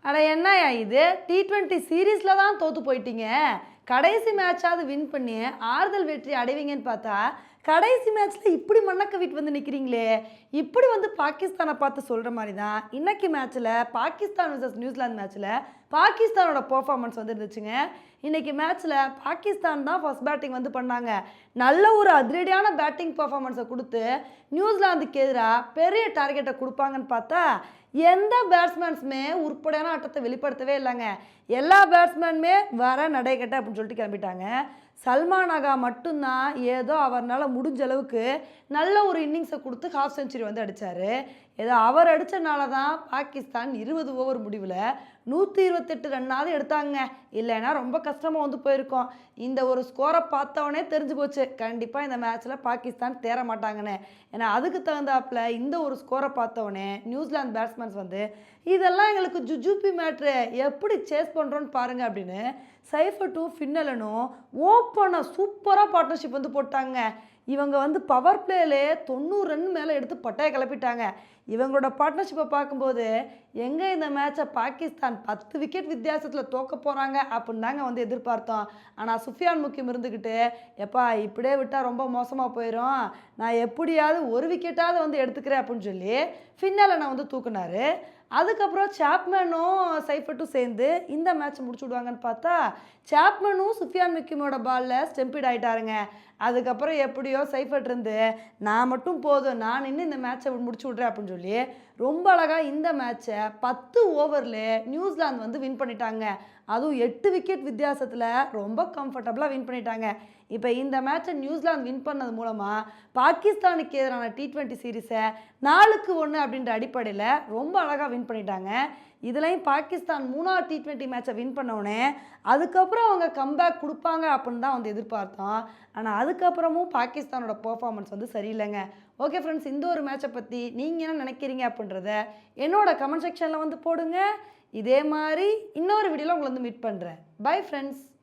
அட என்னய்யா இது T20 சீரீஸ்ல தான் தோத்து போயிட்டீங்க. கடைசி மேட்சாவது வின் பண்ணி ஆறுதல் வெற்றி அடைவீங்கன்னு பார்த்தா கடைசி மேட்ச்ல இப்படி மண்ணக்கவிட்டு வந்து நிற்கிறீங்களே. இப்படி வந்து பாகிஸ்தானை பார்த்து சொல்கிற மாதிரி தான் இன்னைக்கு மேட்ச்சில் பாகிஸ்தான் vs நியூசிலாந்து மேட்ச்சில் பாகிஸ்தானோட பெர்ஃபார்மன்ஸ் வந்து இருந்துச்சுங்க. இன்றைக்கி மேட்ச்சில் பாகிஸ்தான் தான் ஃபர்ஸ்ட் பேட்டிங் வந்து பண்ணாங்க. நல்ல ஒரு அதிரடியான பேட்டிங் பெர்ஃபார்மன்ஸை கொடுத்து நியூசிலாந்துக்கு எதிராக பெரிய டார்கெட்டை கொடுப்பாங்கன்னு பார்த்தா எந்த பேட்ஸ்மேன்ஸுமே உருப்படியான ஆட்டத்தை வெளிப்படுத்தவே இல்லைங்க. எல்லா பேட்ஸ்மேனுமே வர நடைகட்ட அப்படின்னு சொல்லிட்டு கிளம்பிட்டாங்க. சல்மான் ஆகா மட்டும்தான் ஏதோ அவரால் முடிஞ்ச அளவுக்கு நல்ல ஒரு இன்னிங்ஸை கொடுத்து ஹாஃப் செஞ்சுரி வந்து அடித்தார். ஏதோ அவர் அடித்தனால தான் பாகிஸ்தான் 20 ஓவர் முடிவில் 128 ரன்னாவது எடுத்தாங்க. இல்லைன்னா ரொம்ப கஷ்டமாக வந்து போயிருக்கோம். இந்த ஒரு ஸ்கோரை பார்த்தவொடனே தெரிஞ்சு போச்சு கண்டிப்பாக இந்த மேட்ச்சில் பாகிஸ்தான் தேர மாட்டாங்கன்னு. ஏன்னா அதுக்கு தகுந்தாப்பில் இந்த ஒரு ஸ்கோரை பார்த்தவொடனே நியூசிலாந்து பேட்ஸ்மேன்ஸ் வந்து இதெல்லாம் எங்களுக்கு ஜுஜூபி மேட்ரு, எப்படி சேஸ் பண்ணுறோன்னு பாருங்கள் அப்படின்னு சைஃபர்ட்டும் ஃபின்னலனும் ஓப்பனாக சூப்பராக பார்ட்னர்ஷிப் வந்து போட்டாங்க. இவங்க வந்து பவர் பிளேலே 90 ரன் மேலே எடுத்து பட்டையை கிளப்பிட்டாங்க. இவங்களோட பார்ட்னர்ஷிப்பை பார்க்கும்போது எங்கே இந்த மேட்சை பாகிஸ்தான் 10 விக்கெட் வித்தியாசத்தில் தோக்க போகிறாங்க அப்படின்னு தாங்க வந்து எதிர்பார்த்தோம். ஆனால் சுஃபியான் முக்கியம் இருந்துக்கிட்டு எப்பா இப்படியே விட்டால் ரொம்ப மோசமாக போயிடும், நான் எப்படியாவது ஒரு விக்கெட்டாவது வந்து எடுத்துக்கிறேன் அப்படின்னு சொல்லி ஃபின்னலனை வந்து தூக்குனார். அதுக்கப்புறம் சாப்மேனும் சைஃபர்ட்டும் சேர்ந்து இந்த மேட்ச்சை முடிச்சு விடுவாங்கன்னு பார்த்தா சாப்மேனும் சுஃபியான் முக்கியமோட பாலில் ஸ்டெம்பிட் ஆகிட்டாருங்க. அதுக்கப்புறம் எப்படியோ சைஃபர்ட் இருந்து நான் மட்டும் போதும், நான் நின்று இந்த மேட்ச்சை முடிச்சு விட்றேன் அப்படின்னு சொல்லி ரொம்ப அழகாக இந்த மேட்ச்சை 10 ஓவரில் நியூசிலாந்து வந்து வின் பண்ணிட்டாங்க. அதுவும் 8 விக்கெட் வித்தியாசத்தில் ரொம்ப கம்ஃபர்டபுளாக வின் பண்ணிட்டாங்க. இப்போ இந்த மேட்ச்சை நியூசிலாந்து வின் பண்ணது மூலமாக பாகிஸ்தானுக்கு எதிரான T20 சீரீஸை 4-1 அப்படின்ற அடிப்படையில் ரொம்ப அழகாக வின் பண்ணிட்டாங்க. இதுலேயும் பாகிஸ்தான் 3ஆவது T20 மேட்சை வின் பண்ணவுடனே அதுக்கப்புறம் அவங்க கம்பேக் கொடுப்பாங்க அப்படின்னு தான் வந்து எதிர்பார்த்தோம். ஆனால் அதுக்கப்புறமும் பாகிஸ்தானோட பெர்ஃபார்மன்ஸ் வந்து சரியில்லைங்க. ஓகே ஃப்ரெண்ட்ஸ், இந்த ஒரு மேட்சை பற்றி நீங்கள் என்ன நினைக்கிறீங்க அப்படின்றத என்னோட கமெண்ட் செக்ஷனில் வந்து போடுங்க. இதே மாதிரி இன்னொரு வீடியோவில் உங்களை வந்து மீட் பண்ணுறேன். Bye friends.